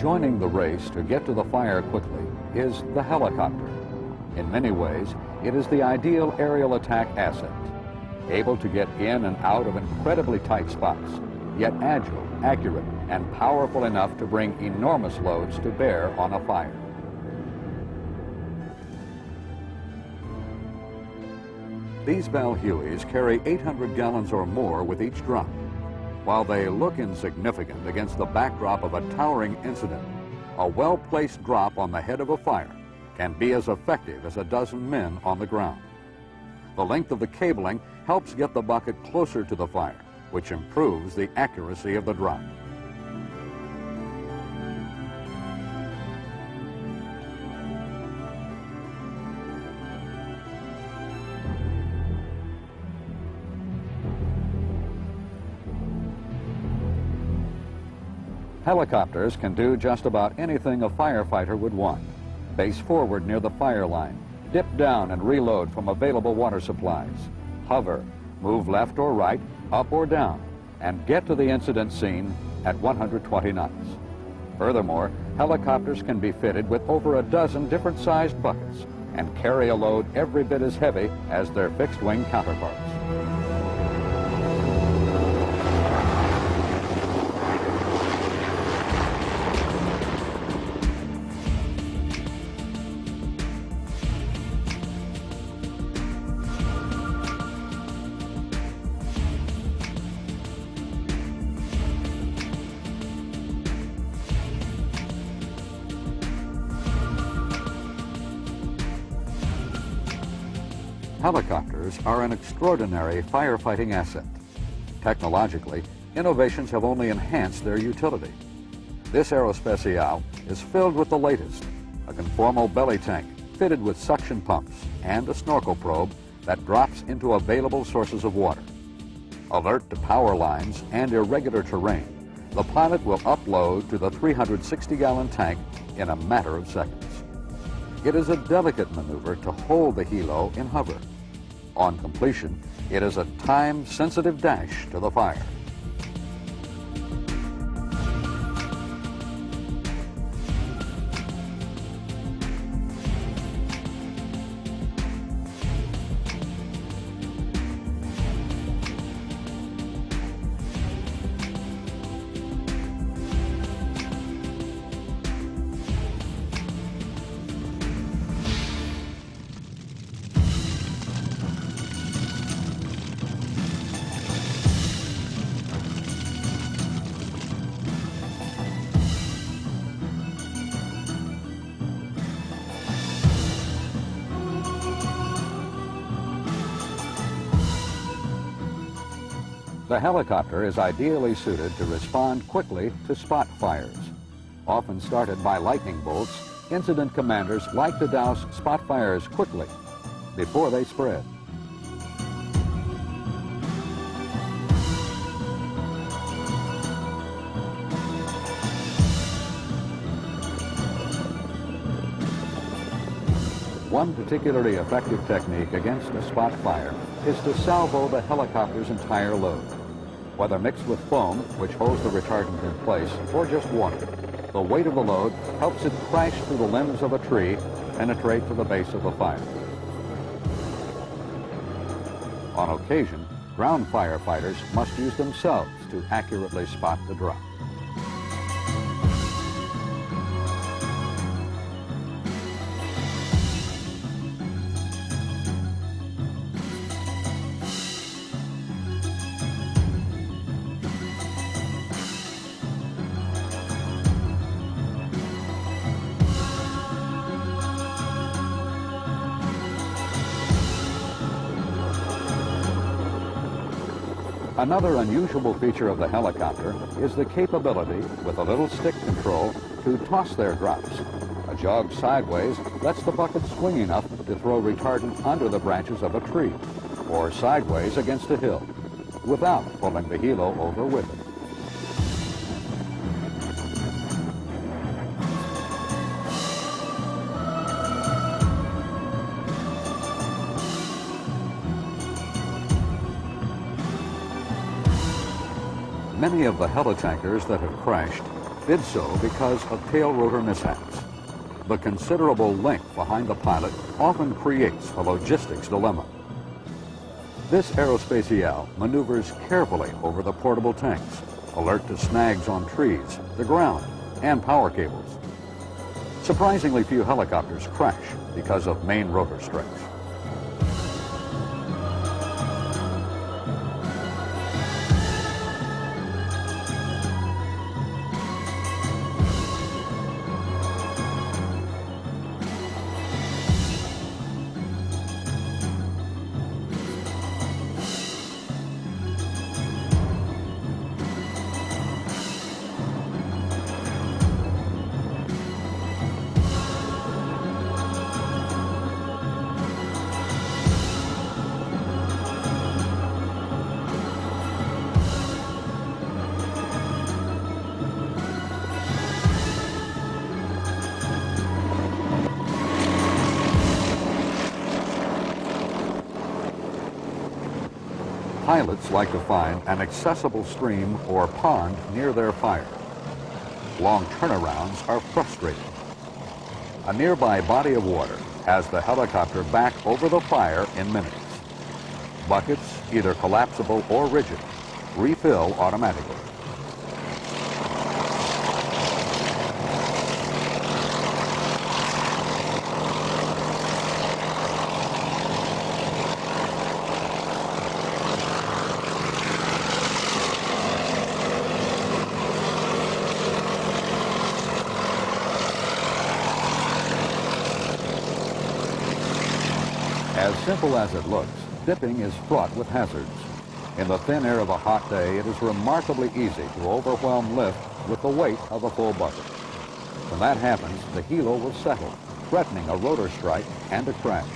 Joining the race to get to the fire quickly is the helicopter. In many ways, it is the ideal aerial attack asset, able to get in and out of incredibly tight spots, yet agile, accurate, and powerful enough to bring enormous loads to bear on a fire. These Val Hueys carry 800 gallons or more with each drop. While they look insignificant against the backdrop of a towering incident, a well-placed drop on the head of a fire can be as effective as a dozen men on the ground. The length of the cabling helps get the bucket closer to the fire, which improves the accuracy of the drop. Helicopters can do just about anything a firefighter would want. Base forward near the fire line, dip down and reload from available water supplies, hover, move left or right, up or down, and get to the incident scene at 120 knots. Furthermore, helicopters can be fitted with over a dozen different sized buckets and carry a load every bit as heavy as their fixed-wing counterparts. Helicopters are an extraordinary firefighting asset. Technologically, innovations have only enhanced their utility. This Aerospeciale is filled with the latest, a conformal belly tank fitted with suction pumps and a snorkel probe that drops into available sources of water. Alert to power lines and irregular terrain, the pilot will upload to the 360-gallon tank in a matter of seconds. It is a delicate maneuver to hold the helo in hover. On completion, it is a time-sensitive dash to the fire. The helicopter is ideally suited to respond quickly to spot fires. Often started by lightning bolts, incident commanders like to douse spot fires quickly before they spread. One particularly effective technique against a spot fire is to salvo the helicopter's entire load. Whether mixed with foam, which holds the retardant in place, or just water, the weight of the load helps it crash through the limbs of a tree, penetrate to the base of the fire. On occasion, ground firefighters must use themselves to accurately spot the drop. Another unusual feature of the helicopter is the capability, with a little stick control, to toss their drops. A jog sideways lets the bucket swing enough to throw retardant under the branches of a tree, or sideways against a hill, without pulling the helo over with it. Many of the Helitankers that have crashed did so because of tail rotor mishaps. The considerable length behind the pilot often creates a logistics dilemma. This aerospatiale maneuvers carefully over the portable tanks, alert to snags on trees, the ground, and power cables. Surprisingly few helicopters crash because of main rotor strength. Pilots like to find an accessible stream or pond near their fire. Long turnarounds are frustrating. A nearby body of water has the helicopter back over the fire in minutes. Buckets, either collapsible or rigid, refill automatically. As simple as it looks, dipping is fraught with hazards. In the thin air of a hot day, it is remarkably easy to overwhelm lift with the weight of a full bucket. When that happens, the helo will settle, threatening a rotor strike and a crash.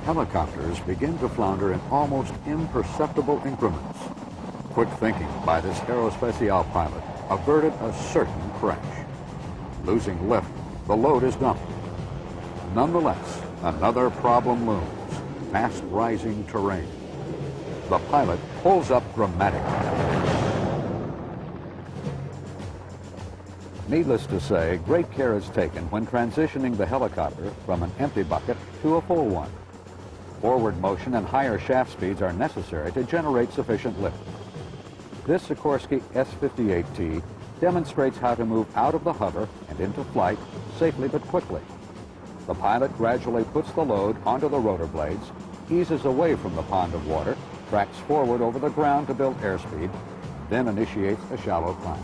Helicopters begin to flounder in almost imperceptible increments. Quick thinking by this aerospatiale pilot averted a certain crash. Losing lift, the load is dumped. Nonetheless, another problem looms: fast rising terrain. The pilot pulls up dramatically. Needless to say, great care is taken when transitioning the helicopter from an empty bucket to a full one. Forward motion and higher shaft speeds are necessary to generate sufficient lift. This Sikorsky S-58T demonstrates how to move out of the hover and into flight safely but quickly. The pilot gradually puts the load onto the rotor blades, eases away from the pond of water, tracks forward over the ground to build airspeed, then initiates a shallow climb.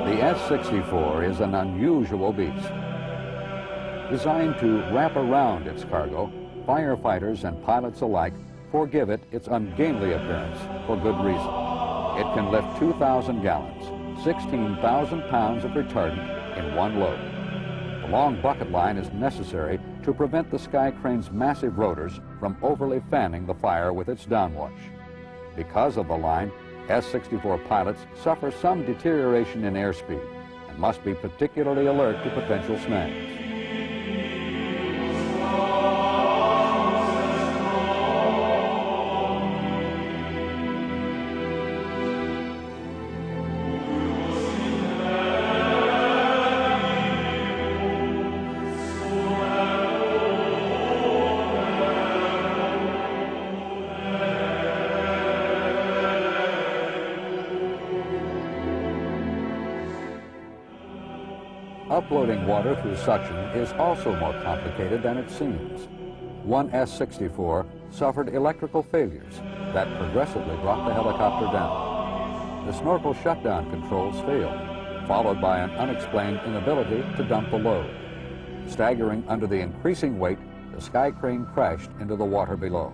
The S-64 is an unusual beast. Designed to wrap around its cargo, firefighters and pilots alike forgive it its ungainly appearance for good reason. It can lift 2,000 gallons, 16,000 pounds of retardant in one load. The long bucket line is necessary to prevent the sky crane's massive rotors from overly fanning the fire with its downwash. Because of the line, S-64 pilots suffer some deterioration in airspeed and must be particularly alert to potential snags. Uploading water through suction is also more complicated than it seems. One S-64 suffered electrical failures that progressively brought the helicopter down. The snorkel shutdown controls failed, followed by an unexplained inability to dump the load. Staggering under the increasing weight, the sky crane crashed into the water below.